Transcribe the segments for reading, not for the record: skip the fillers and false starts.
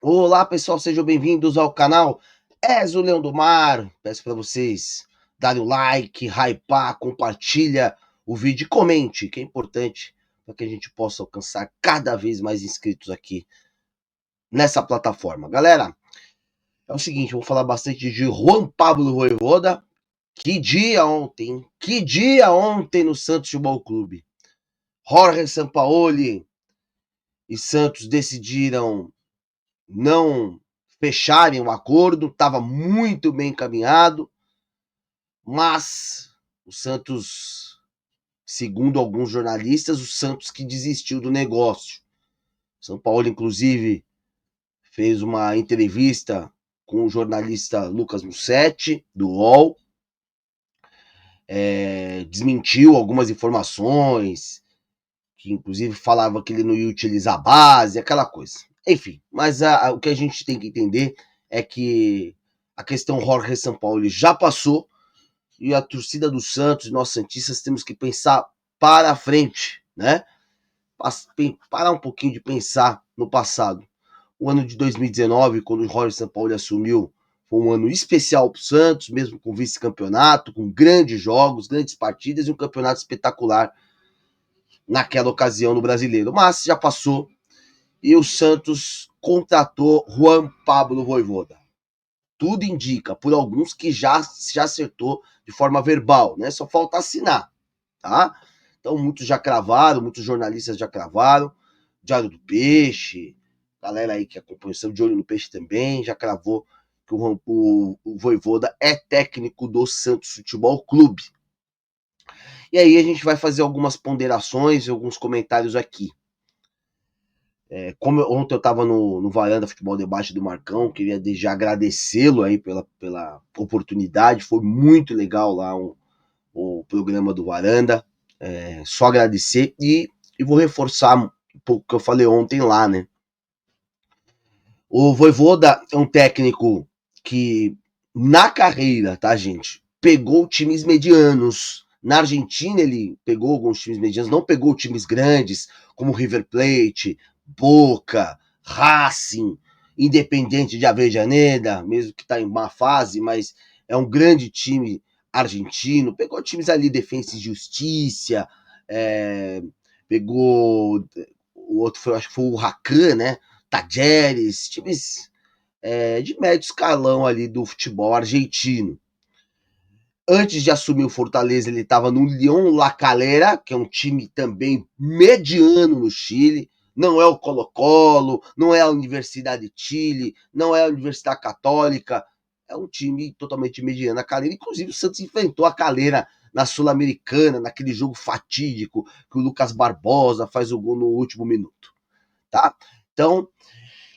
Olá pessoal, sejam bem-vindos ao canal És o Leão do Mar. Peço para vocês darem o like, hypar, compartilha o vídeo e comente, que é importante para que a gente possa alcançar cada vez mais inscritos aqui nessa plataforma. Galera, é o seguinte, eu vou falar bastante de Juan Pablo Vojvoda. Que dia ontem, hein? Que dia ontem no Santos Futebol Clube. Jorge Sampaoli e Santos decidiram não fecharem o acordo, estava muito bem encaminhado, mas o Santos, segundo alguns jornalistas, o Santos que desistiu do negócio. São Paulo, inclusive, fez uma entrevista com o jornalista Lucas Mussetti, do UOL, desmentiu algumas informações, que inclusive falava que ele não ia utilizar a base, aquela coisa. Enfim, mas o que a gente tem que entender é que a questão Jorge Sampaoli já passou e a torcida do Santos, nós santistas, temos que pensar para a frente, né? Parar um pouquinho de pensar no passado. O ano de 2019, quando o Jorge Sampaoli assumiu, foi um ano especial para o Santos, mesmo com vice-campeonato, com grandes jogos, grandes partidas e um campeonato espetacular naquela ocasião no Brasileiro. Mas já passou e o Santos contratou Juan Pablo Vojvoda. Tudo indica, por alguns, que já acertou de forma verbal, né? Só falta assinar, tá? Então, muitos já cravaram, muitos jornalistas já cravaram. Diário do Peixe, galera aí que acompanha o de Olho no Peixe também, já cravou que o Vojvoda é técnico do Santos Futebol Clube. E aí a gente vai fazer algumas ponderações e alguns comentários aqui. Como ontem eu estava no Varanda Futebol Debate do Marcão, queria já agradecê-lo aí pela oportunidade, foi muito legal lá o programa do Varanda, só agradecer e vou reforçar um pouco o que eu falei ontem lá, né? O Vojvoda é um técnico que, na carreira, tá, gente, pegou times medianos. Na Argentina ele pegou alguns times medianos, não pegou times grandes, como River Plate, Boca, Racing, Independente de Avejaneda, mesmo que está em má fase, mas é um grande time argentino. Pegou times ali, Defensa e Justiça, pegou o outro foi, acho que foi o Huracan, né? Tajeres, times de médio escalão ali do futebol argentino. Antes de assumir o Fortaleza, ele estava no León La Calera, que é um time também mediano no Chile. Não é o Colo-Colo, não é a Universidade de Chile, não é a Universidade Católica. É um time totalmente mediano. A Calera, inclusive, o Santos enfrentou a Calera na Sul-Americana, naquele jogo fatídico que o Lucas Barbosa faz o gol no último minuto. Tá? Então,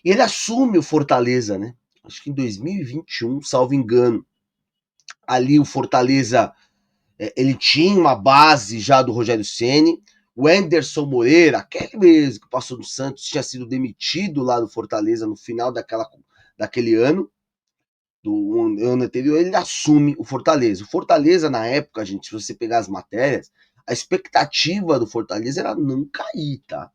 e ele assume o Fortaleza, né? Acho que em 2021, salvo engano. Ali o Fortaleza, ele tinha uma base já do Rogério Ceni. O Anderson Moreira, aquele mesmo que passou do Santos, tinha sido demitido lá do Fortaleza no final daquele ano, do ano anterior, ele assume o Fortaleza. O Fortaleza, na época, gente, se você pegar as matérias, a expectativa do Fortaleza era não cair, tá?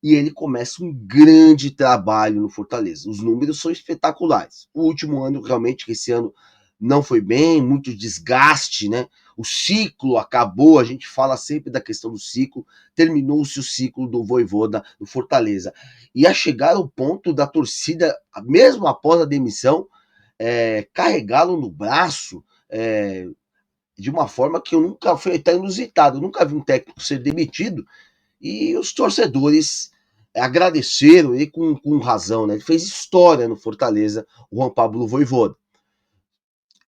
E ele começa um grande trabalho no Fortaleza. Os números são espetaculares. O último ano, realmente, que esse ano não foi bem, muito desgaste, né? O ciclo acabou, a gente fala sempre da questão do ciclo, terminou-se o ciclo do Vojvoda no Fortaleza. E a chegar ao ponto da torcida, mesmo após a demissão, carregá-lo no braço, de uma forma que eu nunca foi até inusitado. Eu nunca vi um técnico ser demitido e os torcedores agradeceram ele com razão, né? Ele fez história no Fortaleza, o Juan Pablo Vojvoda.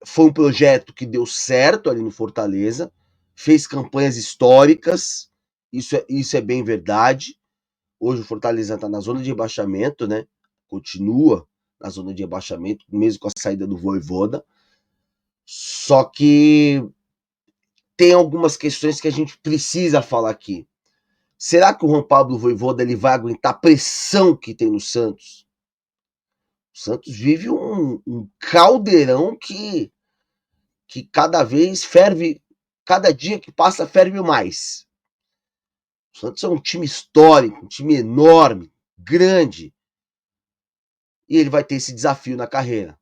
Foi um projeto que deu certo ali no Fortaleza, fez campanhas históricas, isso é bem verdade. Hoje o Fortaleza está na zona de rebaixamento, né? Continua na zona de rebaixamento, mesmo com a saída do Vojvoda. Só que tem algumas questões que a gente precisa falar aqui. Será que o Juan Pablo Vojvoda ele vai aguentar a pressão que tem no Santos? O Santos vive um caldeirão que cada vez ferve, cada dia que passa ferve mais. O Santos é um time histórico, um time enorme, grande. e ele vai ter esse desafio na carreira.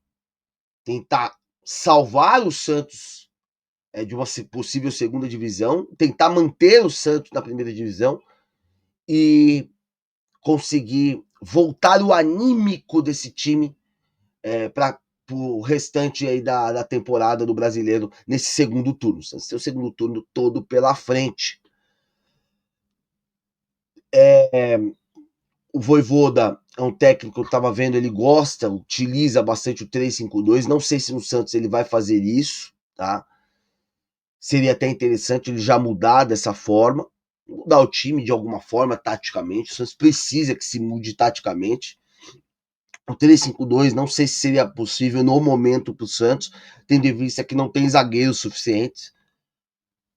Tentar salvar o Santos de uma possível segunda divisão, tentar manter o Santos na primeira divisão e conseguir voltar o anímico desse time para o restante aí da temporada do Brasileiro nesse segundo turno. Santos tem o segundo turno todo pela frente. O Vojvoda é um técnico que eu estava vendo, ele gosta, utiliza bastante o 3-5-2. Não sei se no Santos ele vai fazer isso, tá? Seria até interessante ele já mudar dessa forma, mudar o time de alguma forma, taticamente. O Santos precisa que se mude taticamente. O 3-5-2 não sei se seria possível no momento para o Santos, tendo em vista que não tem zagueiros suficientes.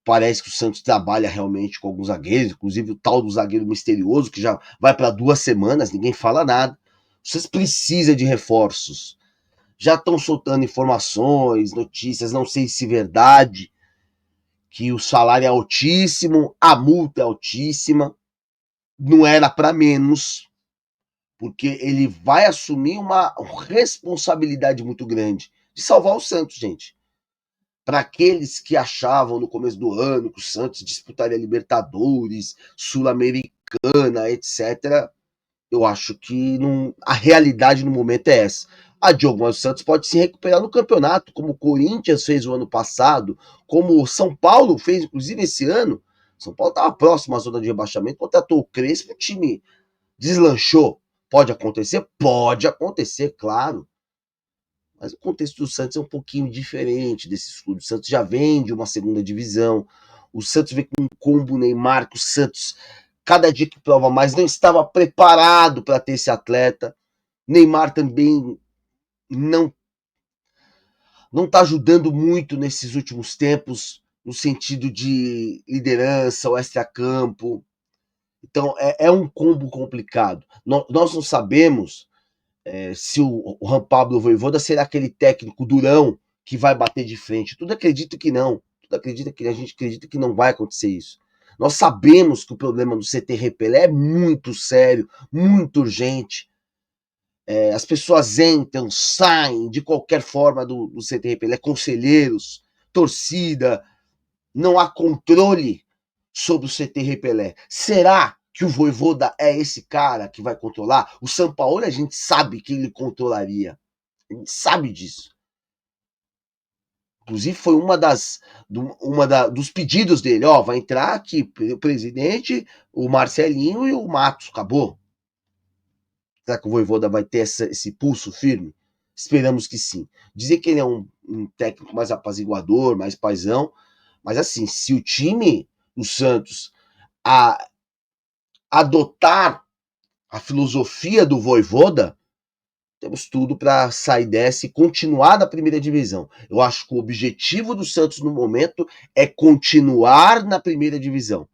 Parece que o Santos trabalha realmente com alguns zagueiros, inclusive o tal do zagueiro misterioso, que já vai para 2 semanas, ninguém fala nada. O Santos precisa de reforços. Já estão soltando informações, notícias, não sei se é verdade, que o salário é altíssimo, a multa é altíssima, não era para menos, porque ele vai assumir uma responsabilidade muito grande de salvar o Santos, gente. Para aqueles que achavam no começo do ano que o Santos disputaria Libertadores, Sul-Americana, etc., eu acho que não, a realidade no momento é essa. A Diogo, mas o Santos pode se recuperar no campeonato, como o Corinthians fez o ano passado, como o São Paulo fez, inclusive, esse ano. São Paulo estava próximo à zona de rebaixamento, contratou o Crespo, o time deslanchou. Pode acontecer? Pode acontecer, claro. Mas o contexto do Santos é um pouquinho diferente desses clubes. O Santos já vem de uma segunda divisão. O Santos vem com um combo Neymar, que o Santos, cada dia que prova mais, não estava preparado para ter esse atleta. Neymar também não não está ajudando muito nesses últimos tempos, no sentido de liderança, o extra-campo. Então é um combo complicado. Nós não sabemos se o Juan Pablo Vojvoda será aquele técnico durão que vai bater de frente. Tudo acredita que não. Tudo acredita que a gente acredita que não vai acontecer isso. Nós sabemos que o problema do CT Repelé é muito sério, muito urgente. As pessoas entram, saem de qualquer forma do CT Repelé, conselheiros, torcida, não há controle sobre o CT Repelé. Será que o Vojvoda é esse cara que vai controlar? O Sampaoli a gente sabe que ele controlaria. A gente sabe disso. Inclusive foi dos pedidos dele, ó, vai entrar aqui o presidente, o Marcelinho e o Matos, acabou. Será que o Vojvoda vai ter esse pulso firme? Esperamos que sim. Dizer que ele é um técnico mais apaziguador, mais paizão, mas assim, se o time do Santos adotar a filosofia do Vojvoda, temos tudo para sair dessa e continuar na primeira divisão. Eu acho que o objetivo do Santos no momento é continuar na primeira divisão.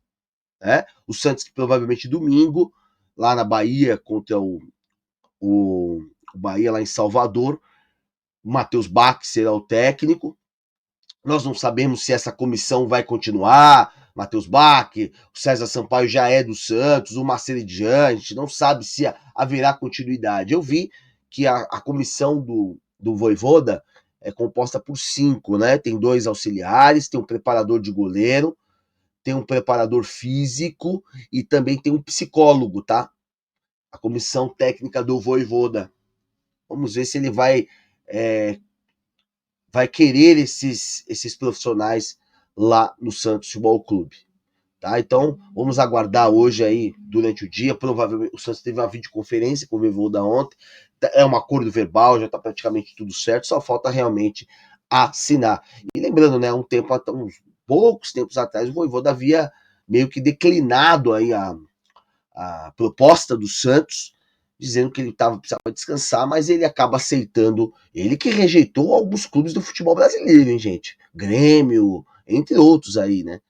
Né? O Santos, que provavelmente domingo, lá na Bahia, contra o Bahia, lá em Salvador, o Matheus Bach será o técnico. Nós não sabemos se essa comissão vai continuar. Matheus Bach, o César Sampaio já é do Santos, o Marcelo Edian, a gente não sabe se haverá continuidade. Eu vi que a comissão do Vojvoda é composta por 5, né? Tem 2 auxiliares, tem um preparador de goleiro, tem um preparador físico e também tem um psicólogo, tá? A comissão técnica do Vojvoda. Vamos ver se ele vai querer esses profissionais lá no Santos Futebol Clube. Tá? Então, vamos aguardar hoje aí, durante o dia. Provavelmente o Santos teve uma videoconferência com o Vojvoda ontem. É um acordo verbal, já está praticamente tudo certo, só falta realmente assinar. E lembrando, né, uns poucos tempos atrás, o Vojvoda havia meio que declinado aí a proposta do Santos, dizendo que ele precisava descansar, mas ele acaba aceitando. Ele que rejeitou alguns clubes do futebol brasileiro, hein, gente? Grêmio, entre outros aí, né?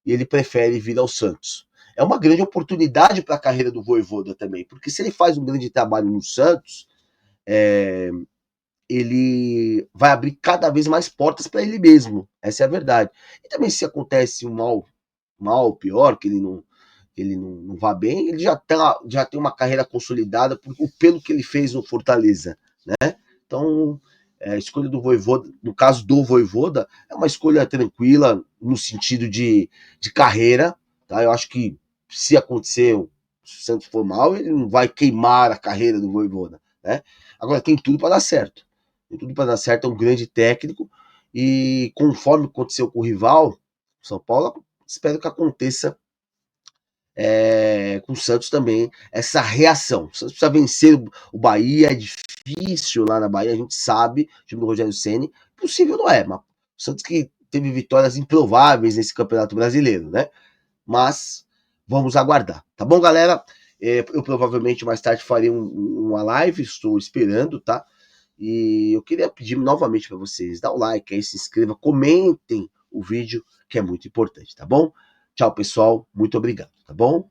E ele prefere vir ao Santos. É uma grande oportunidade para a carreira do Vojvoda também, porque se ele faz um grande trabalho no Santos, ele vai abrir cada vez mais portas para ele mesmo. Essa é a verdade. E também se acontece um mal pior, que ele que ele não vá bem, ele já tem uma carreira consolidada pelo que ele fez no Fortaleza, né? Então, a escolha do Vojvoda, no caso do Vojvoda, é uma escolha tranquila no sentido de carreira, tá? Eu acho que se acontecer, se o Santos for mal, ele não vai queimar a carreira do Vojvoda, né? Agora, tem tudo para dar certo. Tem tudo para dar certo, é um grande técnico, e conforme aconteceu com o rival, São Paulo, espero que aconteça com o Santos também, essa reação. O Santos precisa vencer o Bahia, é difícil lá na Bahia, a gente sabe, o time do Rogério Ceni, possível não é, mas o Santos que teve vitórias improváveis nesse Campeonato Brasileiro, né? Mas vamos aguardar, tá bom, galera? Eu provavelmente mais tarde farei uma live, estou esperando, tá? E eu queria pedir novamente para vocês, dá o like aí, se inscreva, comentem o vídeo, que é muito importante, tá bom? Tchau, pessoal, muito obrigado, tá bom?